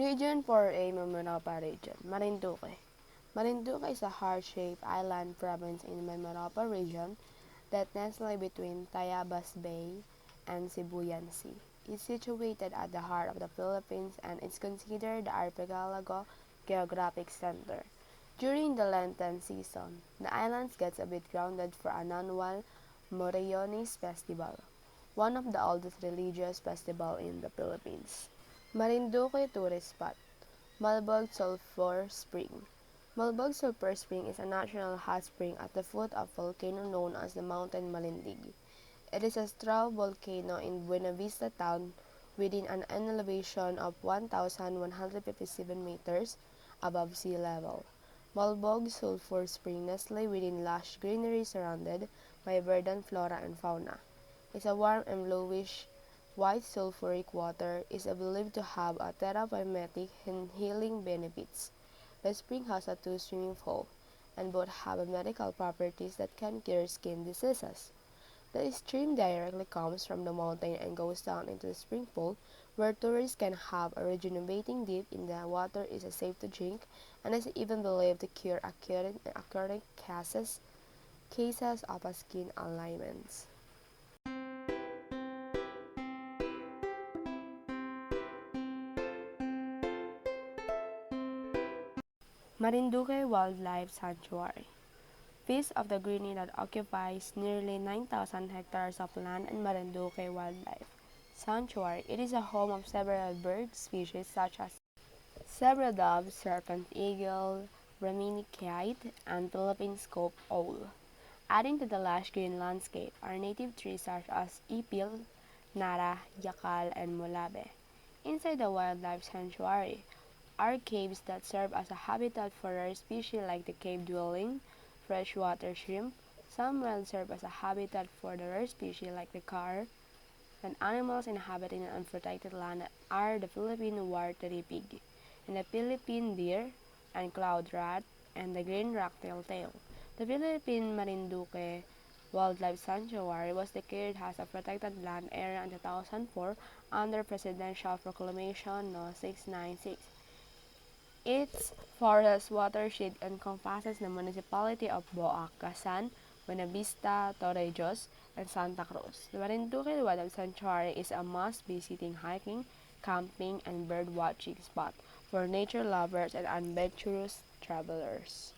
Region 4A Mimaropa Region, Marinduque. Marinduque is a heart-shaped island province in Mimaropa Region that nestles between Tayabas Bay and Sibuyan Sea. It's situated at the heart of the Philippines and is considered the archipelago geographic center. During the Lenten season, the islands gets a bit grounded for an annual Morellones Festival, one of the oldest religious festivals in the Philippines. Marinduque Tourist Spot, Malbog Sulphur Spring. Malbog Sulphur Spring is a natural hot spring at the foot of a volcano known as the Mountain Marinduque. It is a stratovolcano in Buena Vista town within an elevation of 1,157 meters above sea level. Malbog Sulphur Spring nestles within lush greenery surrounded by verdant flora and fauna. It's a warm and bluish white sulfuric water is believed to have a therapeutic and healing benefits. The spring has a two swimming pool, and both have medical properties that can cure skin diseases. The stream directly comes from the mountain and goes down into the spring pool, where tourists can have a rejuvenating dip in the water is safe to drink and is even believed to cure acute cases of skin alignments. Marinduque Wildlife Sanctuary. Feast of the Greening that occupies nearly 9,000 hectares of land in Marinduque Wildlife Sanctuary. It is a home of several bird species such as zebra dove, serpent eagle, Bramini kite, and Philippine scope owl. Adding to the lush green landscape are native trees such as ipil, nara, yakal, and mulabe. Inside the wildlife sanctuary are caves that serve as a habitat for rare species like the cave-dwelling freshwater shrimp. Some wells serve as a habitat for the rare species like the carp, and animals inhabiting unprotected land are the Philippine watery pig, and the Philippine deer, and cloud rat, and the green rocktail tail. The Philippine Marinduque Wildlife Sanctuary was declared as a protected land area in 2004 under Presidential Proclamation No. 696. Its forest watershed encompasses the municipality of Boac, Quezon, Buena Vista, Torrejos, and Santa Cruz. The Marinduque Wildlife Sanctuary is a must-visiting hiking, camping, and bird-watching spot for nature lovers and adventurous travelers.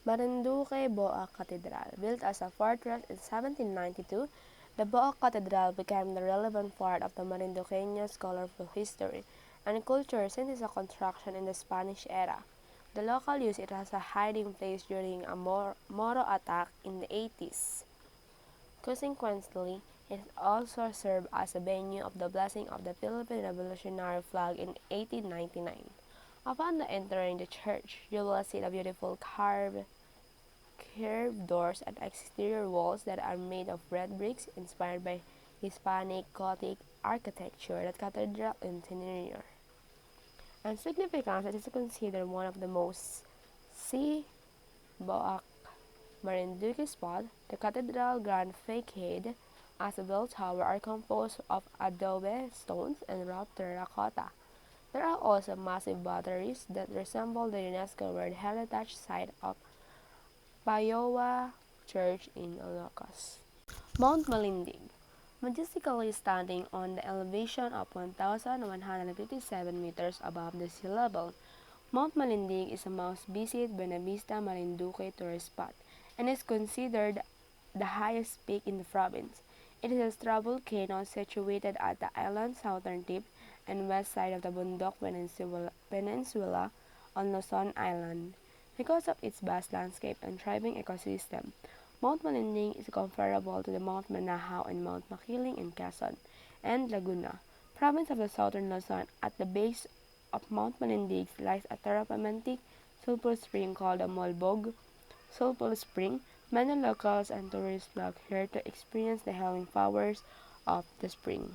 Marinduque Boac Cathedral. Built as a fortress in 1792, the Boac Cathedral became the relevant part of the Marinduqueños' colorful history and culture since its construction in the Spanish era. The local used it as a hiding place during a Moro attack in the 80s. Consequently, it also served as a venue of the blessing of the Philippine Revolutionary flag in 1899. Upon entering the church, you will see the beautiful curved doors and exterior walls that are made of red bricks inspired by Hispanic Gothic architecture that cathedral interior. And significance, it is considered one of the most see Boac Marinduque spot. The cathedral grand facade as a bell tower are composed of adobe stones and wrought terracotta. There are also massive batteries that resemble the UNESCO World Heritage Site of Payowa Church in Ilocos. Mount Malindig. Majestically standing on the elevation of 1,157 meters above the sea level, Mount Malindig is a must-visit Buena Vista Marinduque tourist spot and is considered the highest peak in the province. It is a stratovolcano situated at the island's southern tip and west side of the Bundok Peninsula on Luzon Island. Because of its vast landscape and thriving ecosystem, Mount Malindig is comparable to the Mount Manahaw and Mount Makiling in Quezon and Laguna, province of the southern Luzon. At the base of Mount Malindig lies a therapeutic sulfur spring called the Malbog Sulphur Spring. Many locals and tourists flock here to experience the healing powers of the spring.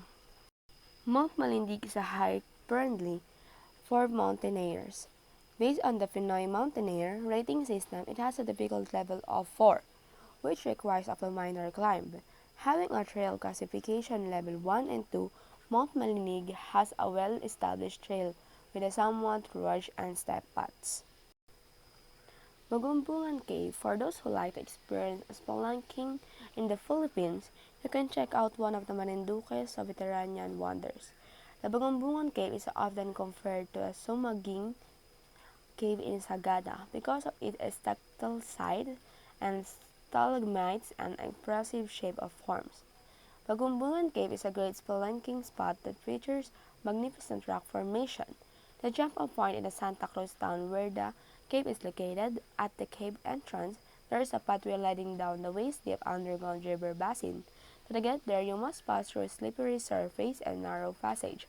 Mount Malindig is a hike friendly for mountaineers. Based on the Pinoy Mountaineer rating system, it has a difficult level of 4, which requires a minor climb. Having a trail classification level 1 and 2, Mount Malindig has a well-established trail with a somewhat rugged and step paths. Magumbungan Cave, for those who like to experience spelunking in the Philippines, you can check out one of the Marinduque's Mediterranean wonders. The Magumbungan Cave is often compared to a sumaging cave in Sagada because of its tactile side and stalagmites and impressive shape of forms. Magumbungan Cave is a great spelunking spot that features magnificent rock formation. The jump-off point in the Santa Cruz town where the cave is located, at the cave entrance, there is a pathway leading down the waist-deep underground river basin. To get there, you must pass through a slippery surface and narrow passage.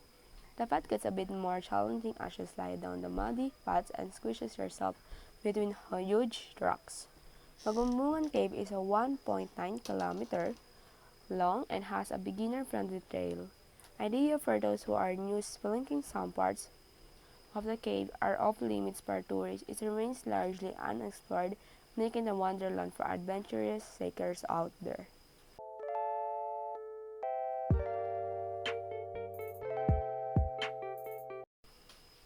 The path gets a bit more challenging as you slide down the muddy paths and squishes yourself between huge rocks. Magumbungan Cave is a 1.9 kilometer long and has a beginner-friendly trail. Ideal for those who are new spelunking. Some parts of the cave are off limits for tourists. It remains largely unexplored, making a wonderland for adventurous seekers out there.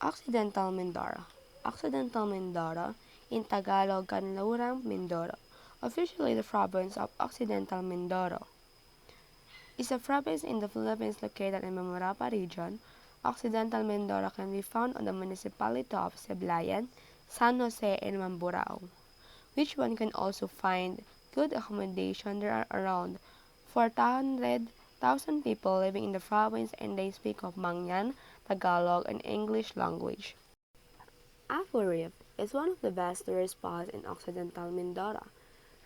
Occidental Mindoro. Occidental Mindoro, in Tagalog, Kanlurang Mindoro, officially the province of Occidental Mindoro, is a province in the Philippines located in Mimaropa region. Occidental Mindoro can be found on the municipality of Sablayan, San Jose, and Mamburao, which one can also find good accommodation. There are around 400,000 people living in the province and they speak of Mangyan, Tagalog, and English language. Apo Reef is one of the best tourist spots in Occidental Mindoro,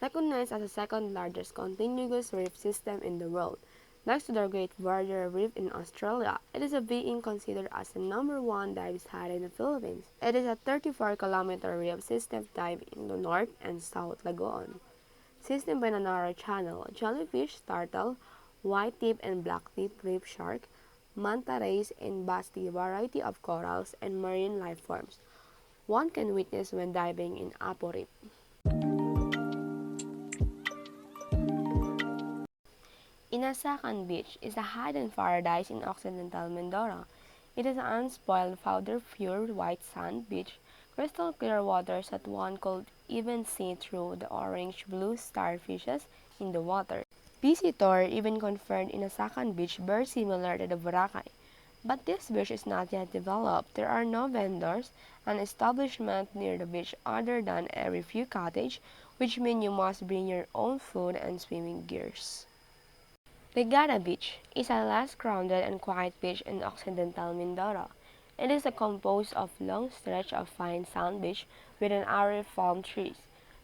recognized as the second largest continuous reef system in the world. Next to the Great Barrier Reef in Australia, it is being considered as the #1 dive site in the Philippines. It is a 34-kilometer reef system diving the North and South Lagoon, system by a narrow channel. Jellyfish, turtle, white-tip and black-tip reef shark, manta rays, and vast variety of corals and marine life forms one can witness when diving in Apo Reef. Inasakan Beach is a hidden paradise in Occidental Mindoro. It is an unspoiled, powder-pure white sand beach, crystal clear waters that one could even see through the orange-blue starfishes in the water. Visitors even confirmed Inasakan Beach very similar to the Boracay. But this beach is not yet developed. There are no vendors and establishments near the beach other than a few cottages, which means you must bring your own food and swimming gears. Ligada Beach is a less crowded and quiet beach in Occidental Mindoro. It is composed of long stretch of fine sand beach with an array of palm trees.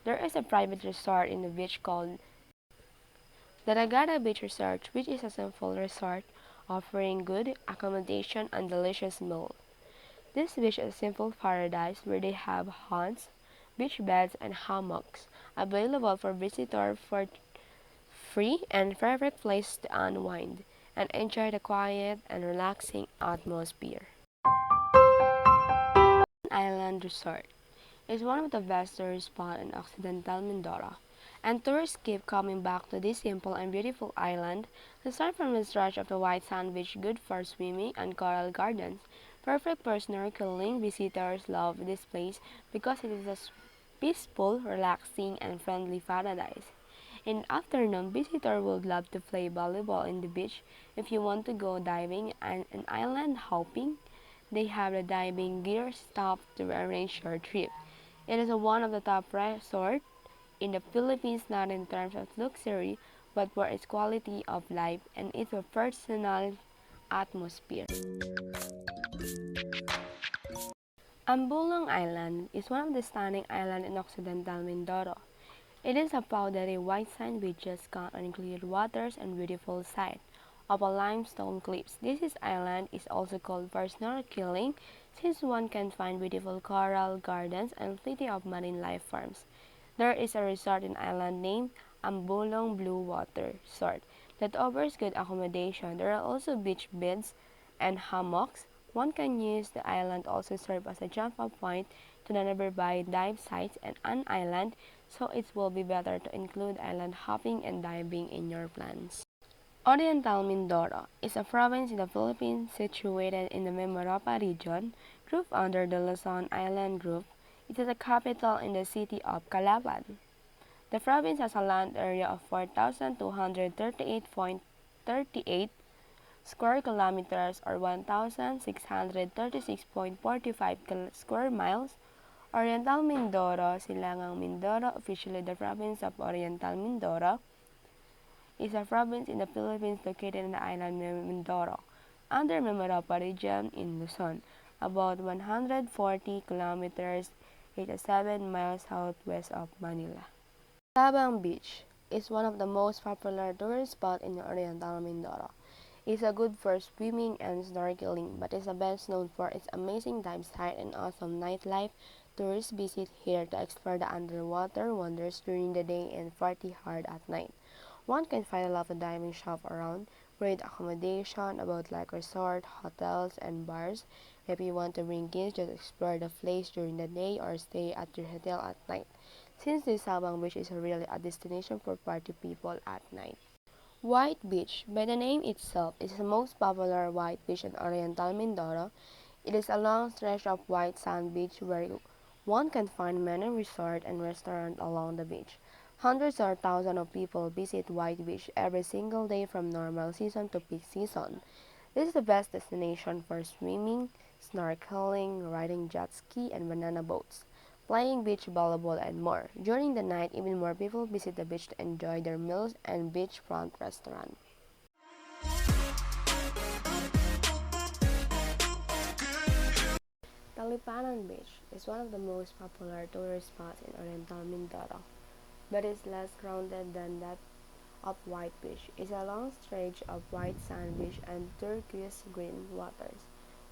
There is a private resort in the beach called the Ligada Beach Resort, which is a simple resort offering good accommodation and delicious meals. This beach is a simple paradise where they have haunts, beach beds, and hammocks available for visitors for free and perfect place to unwind and enjoy the quiet and relaxing atmosphere. Island Resort is one of the best tourist spots in Occidental Mindoro, and tourists keep coming back to this simple and beautiful island. Aside from the stretch of the white sand beach good for swimming and coral gardens, perfect for snorkeling, visitors love this place because it is a peaceful, relaxing, and friendly paradise. In the afternoon, visitors would love to play volleyball in the beach. If you want to go diving and island hopping, they have the diving gear stuff to arrange your trip. It is one of the top resorts in the Philippines, not in terms of luxury, but for its quality of life and its personal atmosphere. Ambulong Island is one of the stunning islands in Occidental Mindoro. It is a powdery white sand beaches, unclear waters, and beautiful sight of a limestone cliffs. This island is also called for snorkeling since one can find beautiful coral gardens and plenty of marine life forms. There is a resort in island named Ambulong Blue Water Resort that offers good accommodation. There are also beach beds and hammocks. One can use the island also serve as a jump-off point to the nearby dive sites and an island, so it will be better to include island hopping and diving in your plans. Oriental Mindoro is a province in the Philippines situated in the Mimaropa region, Group under the Luzon Island Group, it is the capital in the city of Palawan. The province has a land area of 4,238.38 square kilometers or 1,636.45 square miles. Oriental Mindoro, Silangang Mindoro, officially the province of Oriental Mindoro, is a province in the Philippines located in the island Mindoro, under Mimaropa region in Luzon, about 140 kilometers, 87 miles southwest of Manila. Tabang Beach is one of the most popular tourist spots in Oriental Mindoro. It's a good for swimming and snorkeling, but is best known for its amazing dive site and awesome nightlife. Tourists visit here to explore the underwater wonders during the day and party hard at night. One can find a lot of diving shop around, great accommodation, about like resort, hotels, and bars. If you want to bring kids, just explore the place during the day or stay at your hotel at night. Since this Sabang Beach is really a destination for party people at night. White Beach, by the name itself, is the most popular white beach in Oriental Mindoro. It is a long stretch of white sand beach where one can find many resorts and restaurants along the beach. Hundreds or thousands of people visit White Beach every single day from normal season to peak season. This is the best destination for swimming, snorkeling, riding jet ski and banana boats, playing beach volleyball and more. During the night, even more people visit the beach to enjoy their meals and beachfront restaurants. Talipanan Beach is one of the most popular tourist spots in Oriental Mindoro, but is less crowded than that of White Beach. It's a long stretch of white sand beach and turquoise green waters,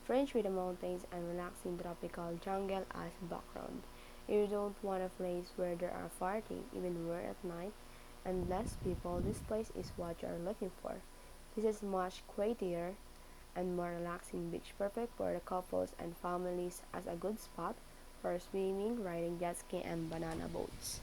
fringed with the mountains and relaxing tropical jungle as background. If you don't want a place where there are party, even more at night, and less people, this place is what you are looking for. This is much quieter and more relaxing beach, perfect for the couples and families as a good spot for swimming, riding jet ski, and banana boats.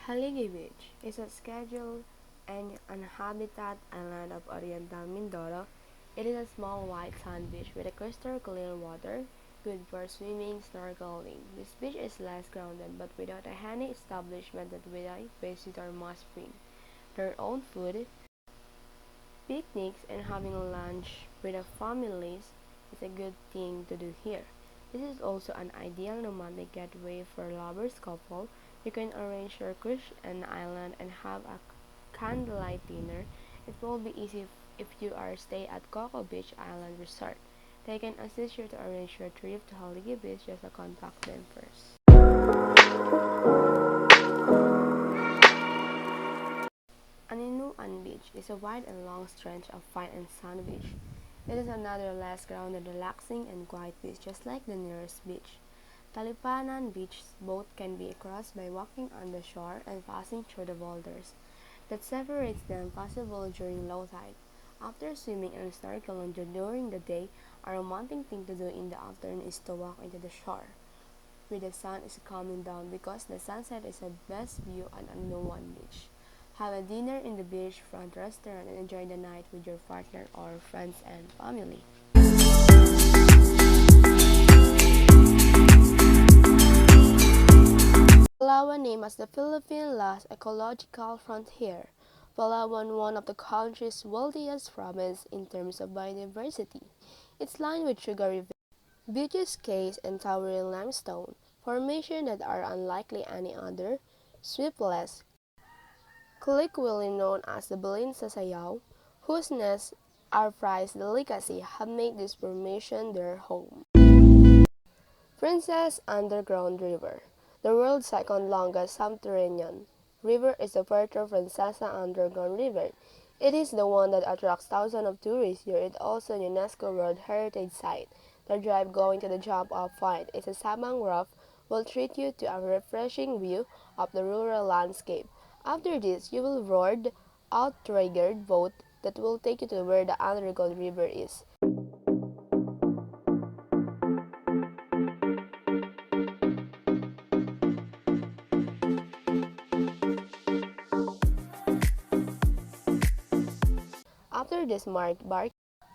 Haligi Beach is a scheduled and uninhabited island of Oriental Mindoro. It is a small white sand beach with a crystal clear water, good for swimming, snorkeling. This beach is less crowded but without any establishment that visitor must bring their own food. Picnics and having lunch with the families is a good thing to do here. This is also an ideal romantic getaway for lovers couple. You can arrange your cruise on the island and have a candlelight dinner. It will be easy if you are stay at Coco Beach Island Resort. They can assist you to arrange your trip to Haligi Beach, just contact them first. Aninuan Beach is a wide and long stretch of fine and sand beach. It is another less grounded, relaxing, and quiet beach, just like the nearest beach. Talipanan Beach's boat can be crossed by walking on the shore and passing through the boulders that separates them, possible during low tide. After swimming and snorkeling during the day, a romantic thing to do in the afternoon is to walk into the shore, where the sun is coming down because the sunset is the best view on Aninuan Beach. Have a dinner in the beachfront restaurant and enjoy the night with your partner or friends and family. Palawan named as the Philippine last ecological frontier. Palawan, one of the country's wealthiest provinces in terms of biodiversity. It's lined with sugary beaches, caves, and towering limestone formations that are unlikely any other. Sweepless, colloquially known as the Balin Sasayaw, whose nests are prized delicacy, have made this formation their home. Princess Underground River, the world's second longest subterranean river, is the Puerto Princesa Underground River. It is the one that attracts thousands of tourists here. It is also a UNESCO World Heritage Site. The drive going to the jump-off point is a Sabang Rough will treat you to a refreshing view of the rural landscape. After this, you will board outriggered boat that will take you to where the underground river is. After this bark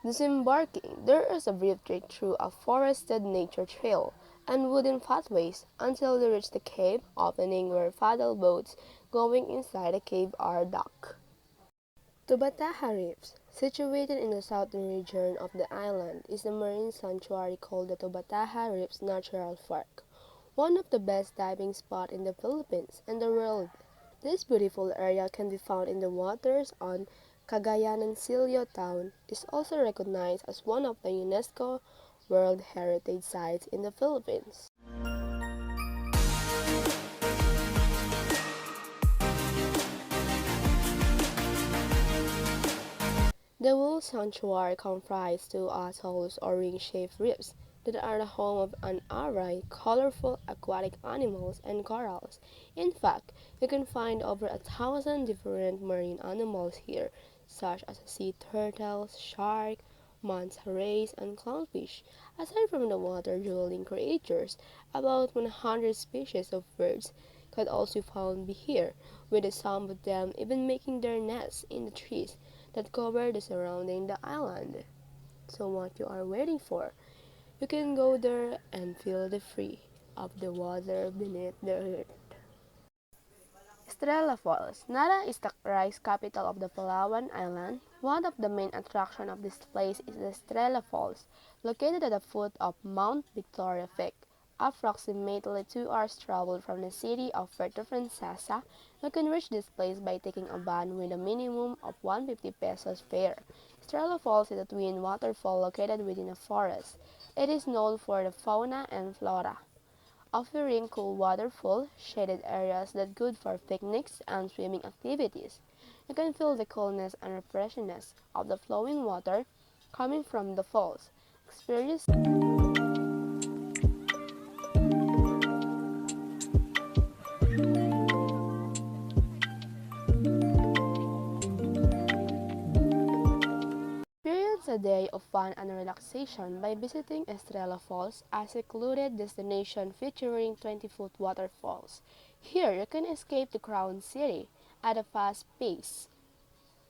Disembarking, there is a brief trek through a forested nature trail and wooden pathways until you reach the cave opening where paddle boats going inside the cave are docked. Tubataha Reefs, situated in the southern region of the island, is a marine sanctuary called the Tubataha Reefs Natural Park, one of the best diving spots in the Philippines and the world. This beautiful area can be found in the waters on Cagayan Silio town. Is also recognized as one of the UNESCO World Heritage Sites in the Philippines. The Wolf Sanctuary comprises two atolls or ring-shaped reefs that are the home of an array of colorful aquatic animals and corals. In fact, you can find over 1,000 different marine animals here, such as sea turtles, sharks, manta rays, and clownfish. Aside from the water-dwelling creatures, about 100 species of birds could also be found here, with some of them even making their nests in the trees that cover the surrounding the island. So what you are waiting for? You can go there and feel the free of the water beneath the earth. Estrella Falls. Nara is the rice capital of the Palawan island. One of the main attractions of this place is the Estrella Falls, located at the foot of Mount Victoria Peak. Approximately 2 hours travel from the city of Puerto Princesa, you can reach this place by taking a van with a minimum of 150 pesos fare. Estrella Falls is a twin waterfall located within a forest. It is known for the fauna and flora, offering cool waterfall, shaded areas that good for picnics and swimming activities. You can feel the coolness and refreshingness of the flowing water coming from the falls. Experience Experience a day of fun and relaxation by visiting Estrella Falls, a secluded destination featuring 20-foot waterfalls. Here, you can escape the crowded city at a fast pace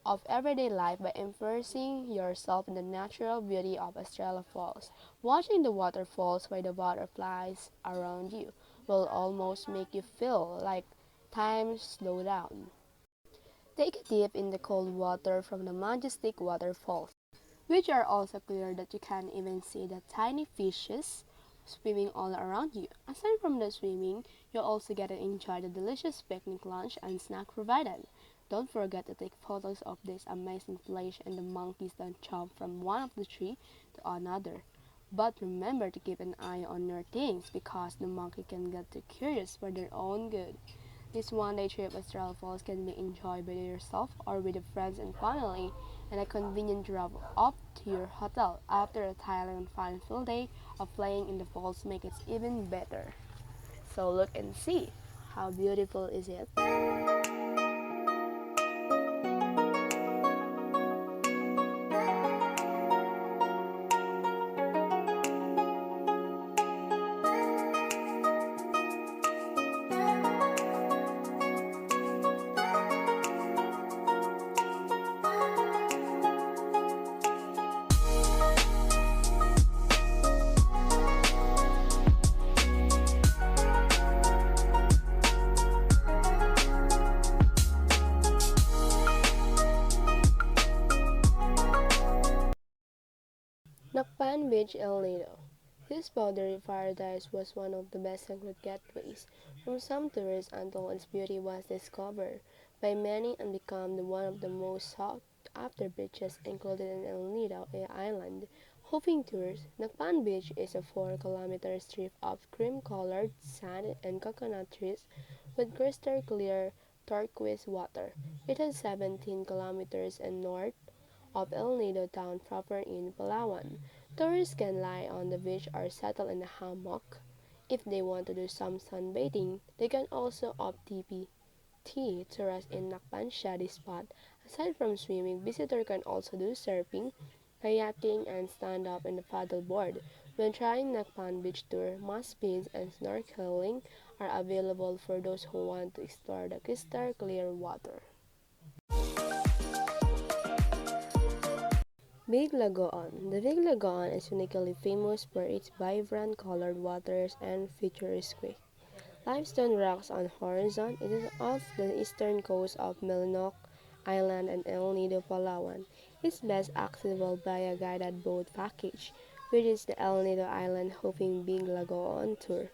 of everyday life by immersing yourself in the natural beauty of Estrella Falls. Watching the waterfalls by the butterflies around you will almost make you feel like time slow down. Take a dip in the cold water from the majestic waterfalls, which are also clear that you can even see the tiny fishes swimming all around you. Aside from the swimming, you also get to enjoy the delicious picnic lunch and snack provided. Don't forget to take photos of this amazing place and the monkeys don't jump from one of the tree to another. But remember to keep an eye on your things because the monkey can get too curious for their own good. This one-day trip to Estrella Falls can be enjoyed by yourself or with friends and family, and a convenient drop up to your hotel after a Thailand fun full day of playing in the falls make it even better. So look and see. How beautiful is it? Nakpan Beach, El Nido. This powdery paradise was one of the best secret getaways from some tourists until its beauty was discovered by many and became one of the most sought after beaches included in El Nido Island. Hoping tours, Nakpan Beach is a 4-kilometer strip of cream-colored sand and coconut trees with crystal clear turquoise water. It has 17 kilometers in north of El Nido town proper in Palawan. Tourists can lie on the beach or settle in a hammock. If they want to do some sunbathing, they can also opt TPT to rest in Nakpan Shady Spot. Aside from swimming, visitors can also do surfing, kayaking, and stand up in the paddleboard. When trying Nakpan Beach tour, must speeds and snorkeling are available for those who want to explore the crystal clear water. Big Lagoon. The Big Lagoon is uniquely famous for its vibrant colored waters and picturesque limestone rocks on horizon. It is off the eastern coast of Milnock Island and El Nido, Palawan. It's best accessible by a guided boat package, which is the El Nido Island Hopping Big Lagoon Tour.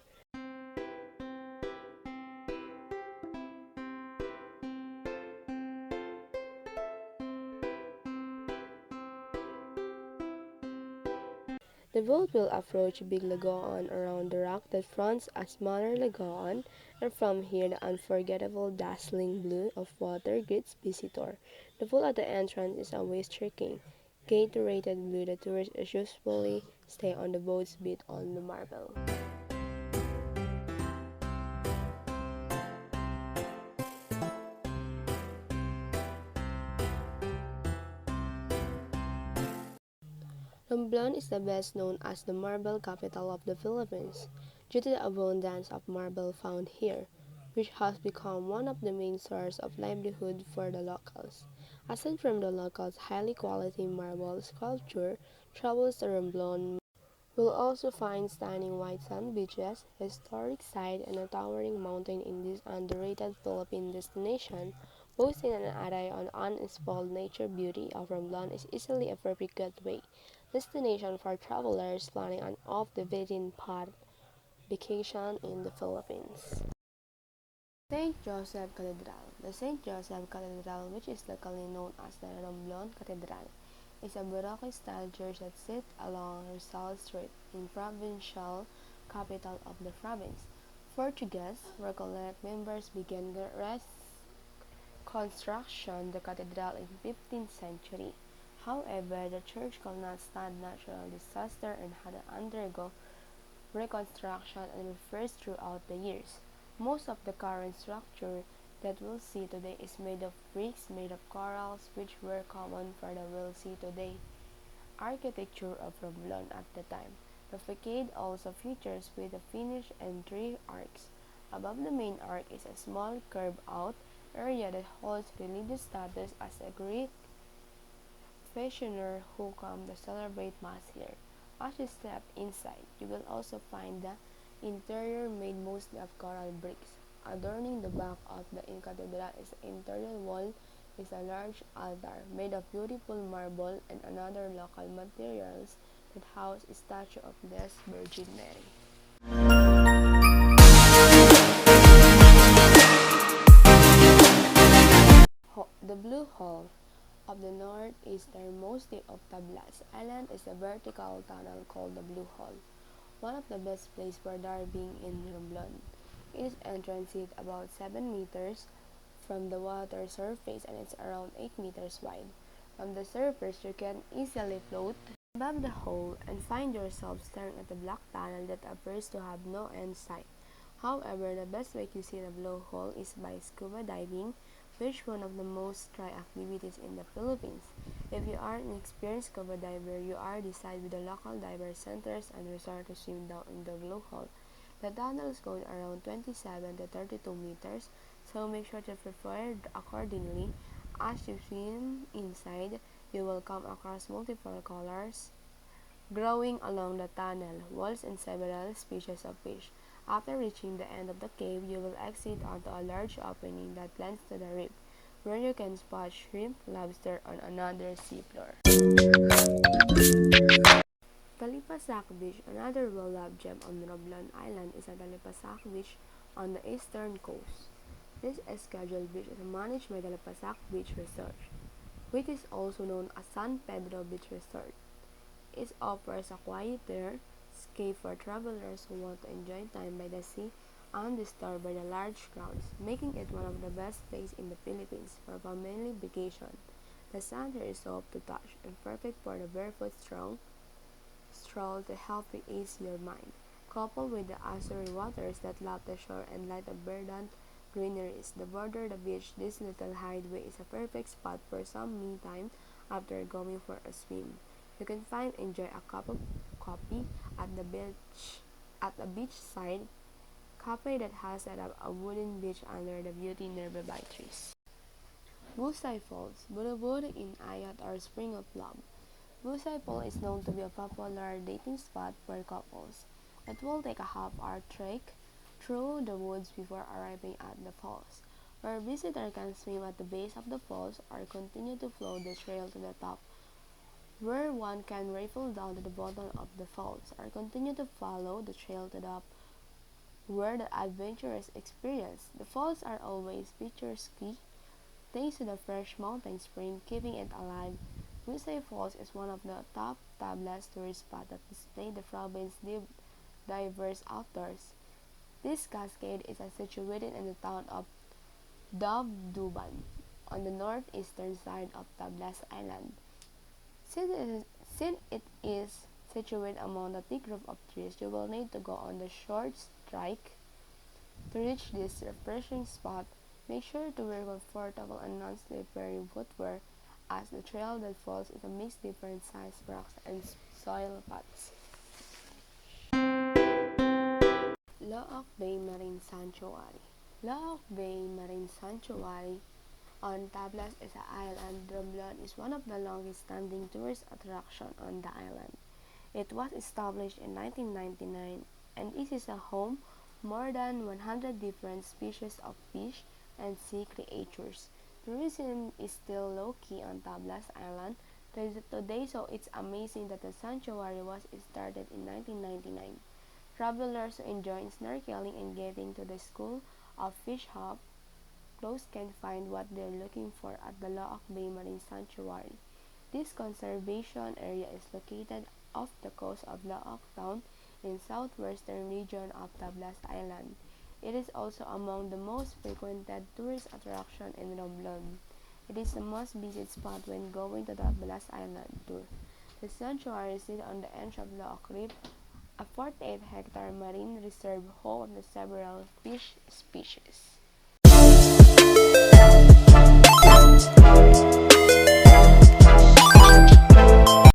The boat will approach Big Lagoon around the rock that fronts a smaller lagoon, and from here the unforgettable dazzling blue of water greets visitor. The pool at the entrance is always striking, Gator-rated blue. The tourists usually stay on the boat's beat on the marble. Romblon is the best known as the marble capital of the Philippines, due to the abundance of marble found here, which has become one of the main sources of livelihood for the locals. Aside from the locals' highly quality marble sculpture, travelers to Romblon will also find stunning white sand beaches, historic site, and a towering mountain in this underrated Philippine destination. Boasting an array of unspoiled nature beauty of Romblon is easily a perfect getaway destination for travelers planning an off-the-beaten-path vacation in the Philippines. St. Joseph Cathedral. The St. Joseph Cathedral, which is locally known as the Romblon Cathedral, is a Baroque-style church that sits along Rizal Street in provincial capital of the province. Portuguese Recollet members began reconstruction the cathedral in 15th century. However, the church could not stand natural disaster and had to undergo reconstruction and repairs throughout the years. Most of the current structure that we'll see today is made of bricks made of corals, which were common for the we'll see today architecture of Romblon at the time. The facade also features with a finish and three arcs. Above the main arc is a small curved-out area that holds religious status as a Greek fashioner who come to celebrate Mass here. As you step inside, you will also find the interior made mostly of coral bricks. Adorning the back of the cathedral is the interior wall is a large altar made of beautiful marble and another local materials that house a statue of Blessed Virgin Mary. The Blue Hole of the northeasternmost of Tablas Island is a vertical tunnel called the Blue Hole, one of the best places for diving in Romblon. Its entrance is about 7 meters from the water surface and it's around 8 meters wide. From the surface, you can easily float above the hole and find yourself staring at the black tunnel that appears to have no end sight. However, the best way to see the blue hole is by scuba diving, which is one of the most tried activities in the Philippines. If you are an experienced scuba diver, you are decided with the local diver centers and resort to swim down in the blue hole. The tunnel is going around 27 to 32 meters, so make sure to prepare accordingly. As you swim inside, you will come across multiple colors growing along the tunnel walls and several species of fish. After reaching the end of the cave, you will exit onto a large opening that leads to the reef, where you can spot shrimp, lobster, on another seafloor. Talipasak Beach, another well-loved gem on Romblon Island, is a Talipasak Beach on the eastern coast. This scheduled beach is managed by Talipasak Beach Resort, which is also known as San Pedro Beach Resort. It offers a quieter escape for travelers who want to enjoy time by the sea undisturbed by the large crowds, making it one of the best places in the Philippines for family vacation. The sand here is soft to touch and perfect for the barefoot stroll to help you ease your mind. Coupled with the azure waters that lap the shore and light of verdant greeneries that border the beach, this little hideaway is a perfect spot for some me time after going for a swim. You can find enjoy a cup of coffee at the beachside cafe that has set up a wooden beach under the beauty nearby trees. Busay Falls, Buru in Ayat or Spring of Love. Busay Pool is known to be a popular dating spot for couples. It will take a half-hour trek through the woods before arriving at the falls, where visitors can swim at the base of the falls or continue to follow the trail to the top, where one can rifle down to the bottom of the falls, or continue to follow the trail to the top, where the adventurous experience. The falls are always picturesque thanks to the fresh mountain spring keeping it alive. Busay Falls is one of the top tablas tourist spots that display the province's diverse outdoors. This cascade is situated in the town of Dabduban on the northeastern side of Tablas Island. Since it is situated among the thick group of trees, you will need to go on the short strike to reach this refreshing spot. Make sure to wear comfortable and non-slippery footwear as the trail that falls is a mix of different sized rocks and soil paths. Look Bay Marine Sanctuary. Look Bay Marine Sanctuary on Tablas is an island. Romblon is one of the longest standing tourist attractions on the island. It was established in 1999 and it is a home more than 100 different species of fish and sea creatures. Tourism is still low-key on Tablas Island today, so it's amazing that the sanctuary was started in 1999. Travelers who enjoy snorkeling and getting to the school of fish hop close can find what they're looking for at the Loak Bay Marine Sanctuary. This conservation area is located off the coast of Laok Town in southwestern region of Tablas Island. It is also among the most frequented tourist attraction in Romblon. It is the most visited spot when going to the Tablas Island tour. The sanctuary is on the edge of Laok Reef, a 48-hectare marine reserve home to several fish species.